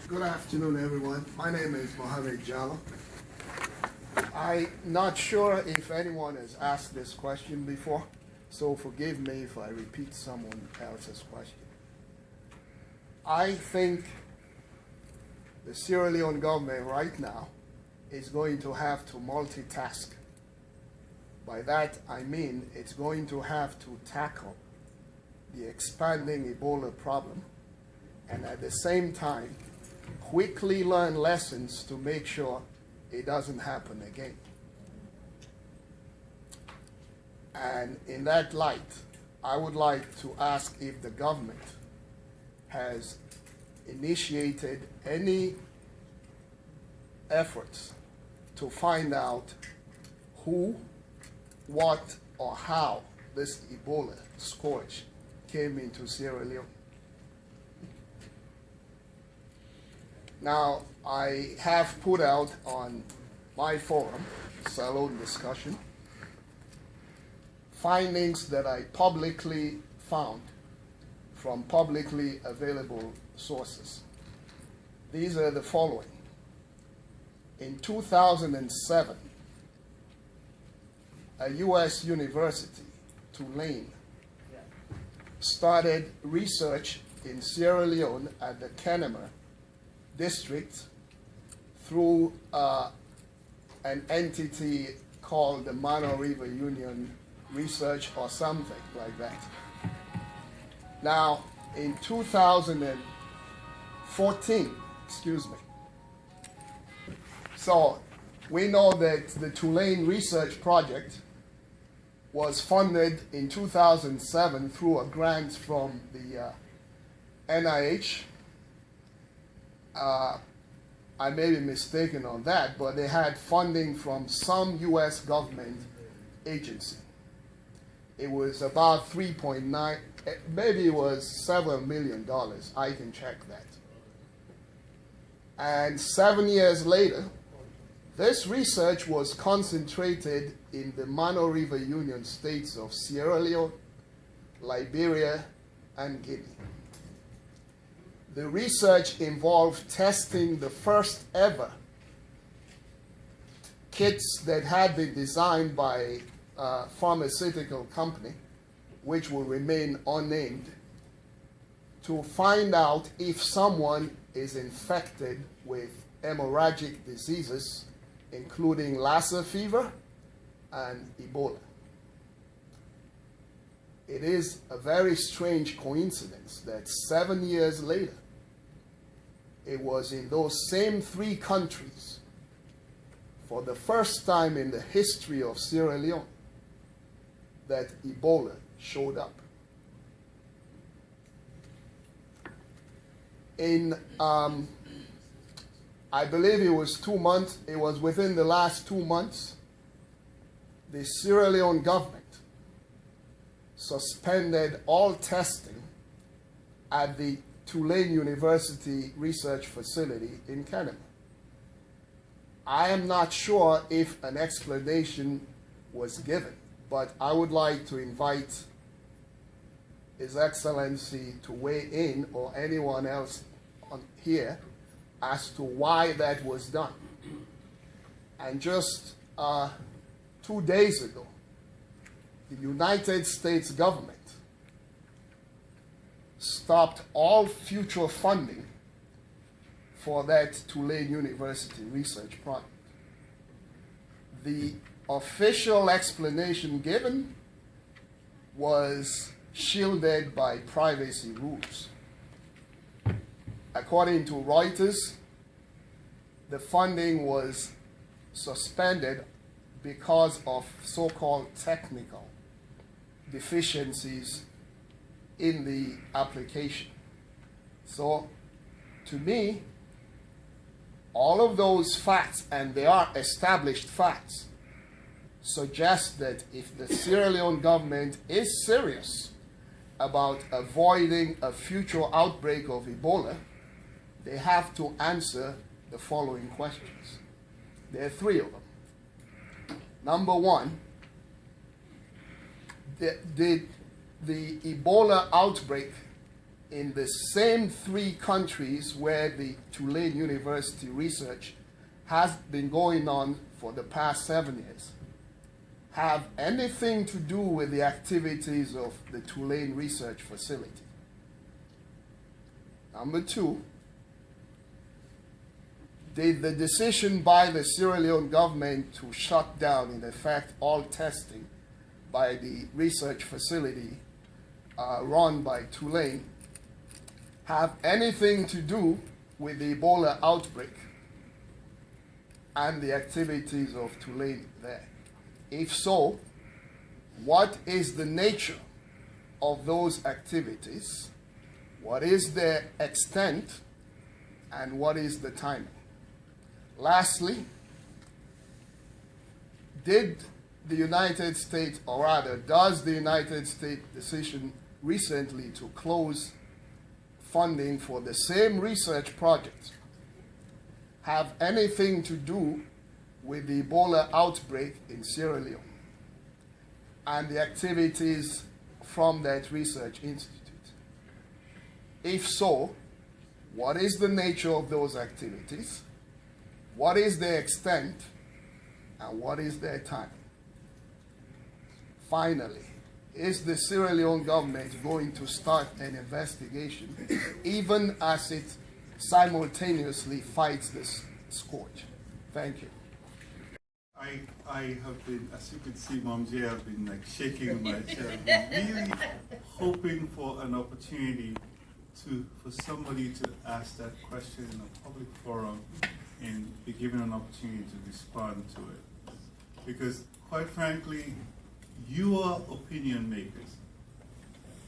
Good afternoon, everyone. My name is Mohamed Jallo. I'm not sure if anyone has asked this question before, so forgive me if I repeat someone else's question. I think the Sierra Leone government right now is going to have to multitask. By that, I mean it's going to have to tackle the expanding Ebola problem and at the same time quickly learn lessons to make sure it doesn't happen again. And in that light, I would like to ask if the government has initiated any efforts to find out who, what, or how this Ebola scourge came into Sierra Leone. Now, I have put out on my forum, Salon Discussion, findings that I publicly found from publicly available sources. These are the following. In 2007, a U.S. university, Tulane, started research in Sierra Leone at the Kenema district through an entity called the Mano River Union Research or something like that. Now, in 2014, so we know that the Tulane Research Project was funded in 2007 through a grant from the NIH. I may be mistaken on that, but they had funding from some U.S. government agency. It was about 3.9, maybe it was several $7 million. I can check that. And 7 years later, this research was concentrated in the Mano River Union states of Sierra Leone, Liberia, and Guinea. The research involved testing the first ever kits that had been designed by a pharmaceutical company, which will remain unnamed, to find out if someone is infected with hemorrhagic diseases, including Lassa fever and Ebola. It is a very strange coincidence that 7 years later, it was in those same three countries, for the first time in the history of Sierra Leone, that Ebola showed up. In, I believe it was 2 months, it was within the last 2 months, the Sierra Leone government suspended all testing at the Tulane University Research Facility in Kenema. I am not sure if an explanation was given, but I would like to invite His Excellency to weigh in, or anyone else here, as to why that was done. And just 2 days ago, the United States government stopped all future funding for that Tulane University research project. The official explanation given was shielded by privacy rules. According to Reuters, the funding was suspended because of so-called technical deficiencies in the application. So, to me, all of those facts, and they are established facts, suggest that if the Sierra Leone government is serious about avoiding a future outbreak of Ebola, they have to answer the following questions. There are 3 of them. Number one, the Ebola outbreak in the same 3 countries where the Tulane University Research has been going on for the past 7 years have anything to do with the activities of the Tulane Research Facility? Number 2, did the decision by the Sierra Leone government to shut down, in effect, all testing by the research facility run by Tulane have anything to do with the Ebola outbreak and the activities of Tulane there? If so, what is the nature of those activities? What is their extent? And what is the timing? Lastly, did the United States, or rather, does the United States decision recently to close funding for the same research project have anything to do with the Ebola outbreak in Sierra Leone and the activities from that research institute? If so, what is the nature of those activities? What is their extent? And what is their time? Finally, is the Sierra Leone government going to start an investigation even as it simultaneously fights this scourge? Thank you. I have been, as you can see, Mom J, I've been like shaking my chair. I've been really hoping for an opportunity for somebody to ask that question in a public forum and be given an opportunity to respond to it. Because quite frankly, you are opinion makers.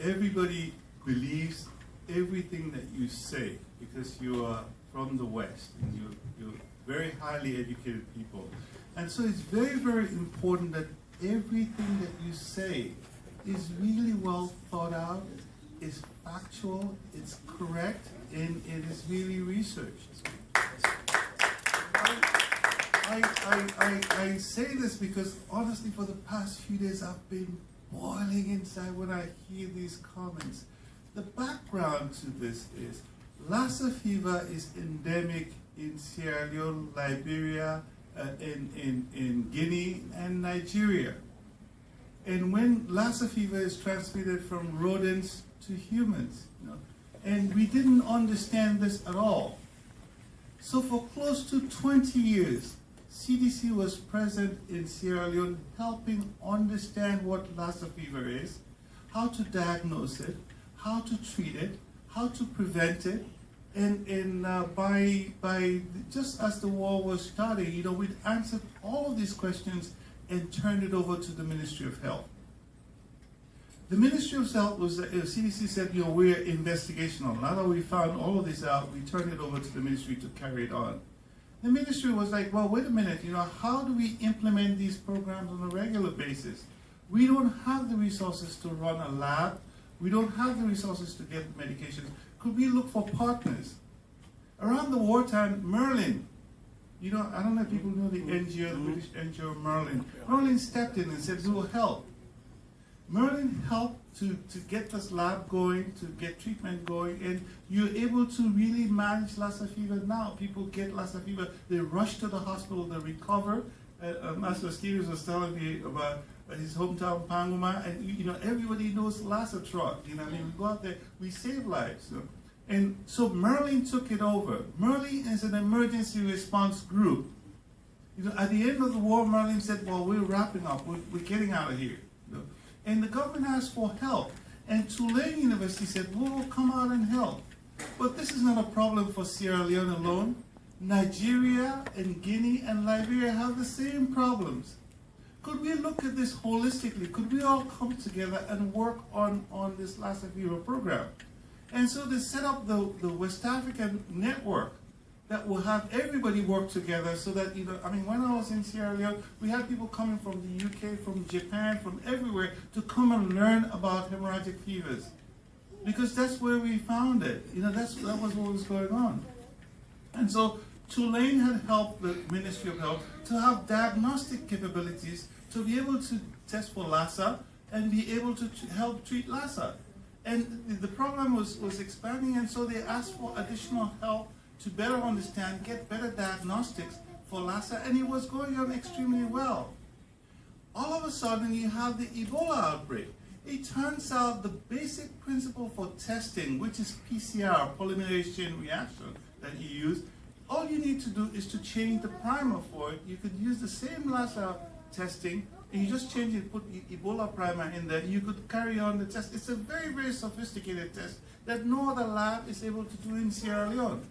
Everybody believes everything that you say because you are from the West and you're very highly educated people. And so it's very, very important that everything that you say is really well thought out, is factual, it's correct, and it is really researched. I say this because honestly for the past few days I've been boiling inside when I hear these comments. The background to this is Lassa fever is endemic in Sierra Leone, Liberia, in Guinea and Nigeria. And when Lassa fever is transmitted from rodents to humans, and we didn't understand this at all. So for close to 20 years, CDC was present in Sierra Leone helping understand what Lassa fever is, how to diagnose it, how to treat it, how to prevent it, and by just as the war was starting, we'd answered all of these questions and turned it over to the Ministry of Health. The Ministry of Health was, CDC said, we're investigational. Now that we found all of this out, we turned it over to the ministry to carry it on. The ministry was like, well, wait a minute, how do we implement these programs on a regular basis? We don't have the resources to run a lab. We don't have the resources to get the medications. Could we look for partners? Around the wartime, Merlin, I don't know if people know the NGO, the British NGO Merlin. Merlin stepped in and said, we will help. Merlin helped to get this lab going, to get treatment going, and you're able to really manage Lassa fever now. People get Lassa fever, they rush to the hospital, they recover. Master Stevens was telling me about his hometown, Panguma, and everybody knows Lassa truck. We go out there, we save lives. And so Merlin took it over. Merlin is an emergency response group. At the end of the war, Merlin said, well, we're wrapping up, we're getting out of here. And the government asked for help. And Tulane University said, we'll come out and help. But this is not a problem for Sierra Leone alone. Nigeria and Guinea and Liberia have the same problems. Could we look at this holistically? Could we all come together and work on this Lassa fever program? And so they set up the West African network that will have everybody work together so that, when I was in Sierra Leone, we had people coming from the UK, from Japan, from everywhere to come and learn about hemorrhagic fevers. Because that's where we found it. That was what was going on. And so Tulane had helped the Ministry of Health to have diagnostic capabilities to be able to test for Lassa and be able to help treat Lassa. And the program was expanding, and so they asked for additional help to better understand, get better diagnostics for Lassa, and it was going on extremely well. All of a sudden, you have the Ebola outbreak. It turns out the basic principle for testing, which is PCR, polymerase chain reaction, that you use, all you need to do is to change the primer for it. You could use the same Lassa testing, and you just change it, put Ebola primer in there, you could carry on the test. It's a very, very sophisticated test that no other lab is able to do in Sierra Leone.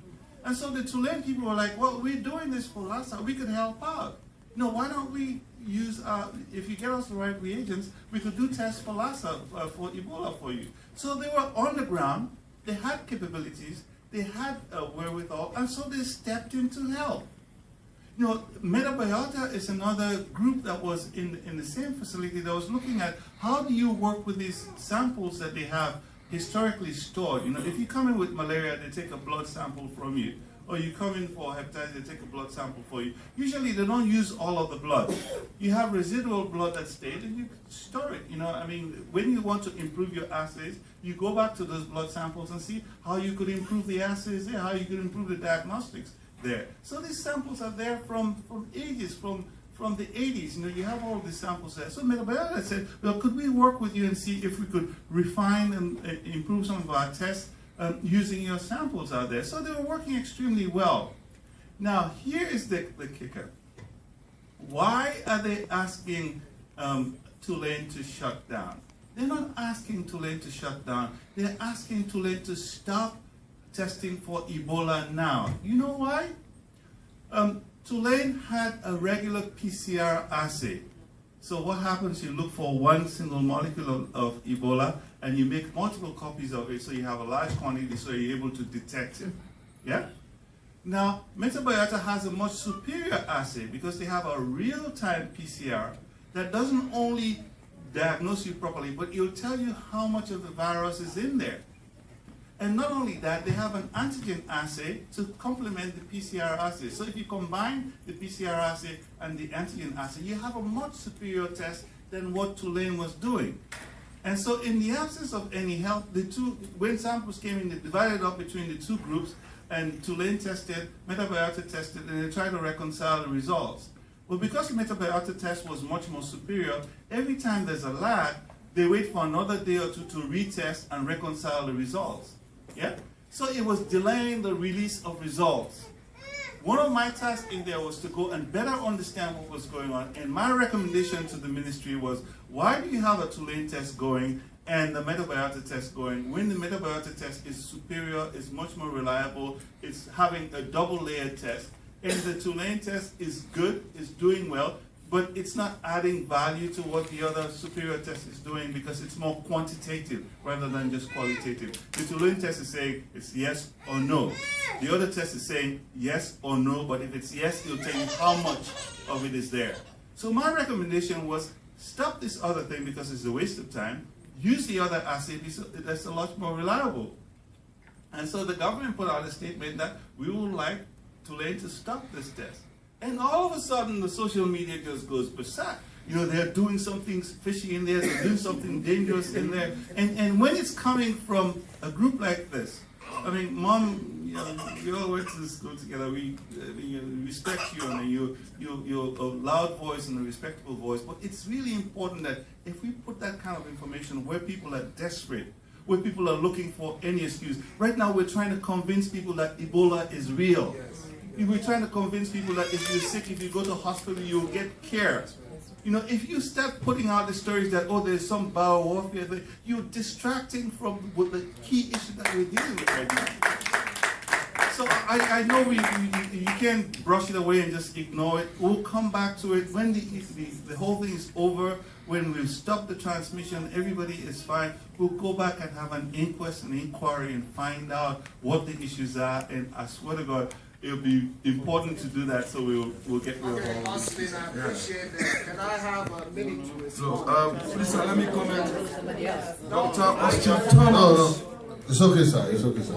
And so the Tulane people were like, well, we're doing this for Lassa, we could help out. No, why don't we use, if you get us the right reagents, we could do tests for Lassa, for Ebola for you. So they were on the ground, they had capabilities, they had wherewithal, and so they stepped in to help. You know, Metabiota is another group that was in the same facility that was looking at how do you work with these samples that they have historically stored. You know, if you come in with malaria, they take a blood sample from you. Or you come in for hepatitis, they take a blood sample for you. Usually they don't use all of the blood. You have residual blood that stayed and you store it. You know, I mean, when you want to improve your assays, you go back to those blood samples and see how you could improve the assays there, how you could improve the diagnostics there. So these samples are there from ages, from the 80s. You know, you have all these samples there. So Metabiota said, well, could we work with you and see if we could refine and improve some of our tests using your samples out there? So they were working extremely well. Now, here is the kicker. Why are they asking Tulane to shut down? They're not asking Tulane to shut down. They're asking Tulane to stop testing for Ebola now. You know why? Tulane had a regular PCR assay. So what happens, you look for one single molecule of Ebola and you make multiple copies of it so you have a large quantity so you're able to detect it. Yeah? Now, Metabiota has a much superior assay because they have a real-time PCR that doesn't only diagnose you properly, but it'll tell you how much of the virus is in there. And not only that, they have an antigen assay to complement the PCR assay. So if you combine the PCR assay and the antigen assay, you have a much superior test than what Tulane was doing. And so in the absence of any help, when samples came in, they divided up between the two groups, and Tulane tested, Metabiota tested, and they tried to reconcile the results. Well, because the Metabiota test was much more superior, every time there's a lag, they wait for another day or two to retest and reconcile the results. Yeah? So it was delaying the release of results. One of my tasks in there was to go and better understand what was going on. And my recommendation to the ministry was, why do you have a Tulane test going and the Metabiota test going when the Metabiota test is superior, is much more reliable, it's having a double layered test, and the Tulane test is good, is doing well, but it's not adding value to what the other superior test is doing because it's more quantitative rather than just qualitative. The Tulane test is saying it's yes or no. The other test is saying yes or no, but if it's yes, it'll tell you how much of it is there. So my recommendation was stop this other thing because it's a waste of time. Use the other assay that's a lot more reliable. And so the government put out a statement that we would like Tulane to stop this test. And all of a sudden, the social media just goes berserk. You know, they're doing something fishy in there, they're doing something dangerous in there. And when it's coming from a group like this, I mean, Mom, you know, we all went to the school together. We respect you, and you're a loud voice and a respectable voice. But it's really important that if we put that kind of information where people are desperate, where people are looking for any excuse. Right now, we're trying to convince people that Ebola is real. We're trying to convince people that if you're sick, if you go to hospital, you'll get care. You know, if you start putting out the stories that, oh, there's some biowarfare, you're distracting from the key issue that we're dealing with right now. So I know you can't brush it away and just ignore it. We'll come back to it when the whole thing is over, when we've stopped the transmission, everybody is fine. We'll go back and have an inquest, an inquiry, and find out what the issues are. And I swear to God, it'll be important to do that, so we'll get rid of all Okay, this. Austin, I appreciate that. Can I have a minute to respond? So, please, let me comment. Dr. Austin Thomas. It's okay, sir. It's okay, sir.